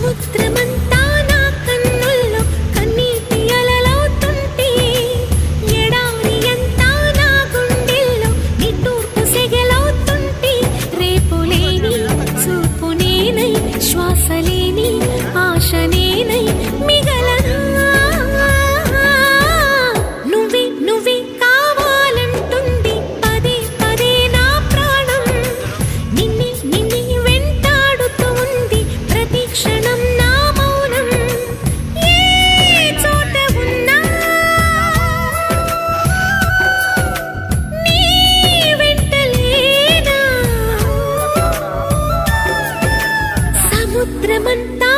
సముద్రమంతా నా కన్నుల్లో కన్నీటి అలలవుతుంటే ఎడారి అంతా నా గుండెల్లో నిట్టూర్పు సెగలవుతుంటే రేపు లేని చూపు నేనై శ్వాస లేని ఆశ నేనై మిగలనా నువ్వే నువ్వే కావాలంటుంది పదే పదే నా ప్రాణం నిన్నే నిన్నే వెంటాడుతూ ఉంది ప్రతి క్షణం నా మౌనం ఏ చోట ఉన్నా నీ వెంట లేనా సముద్రమంతా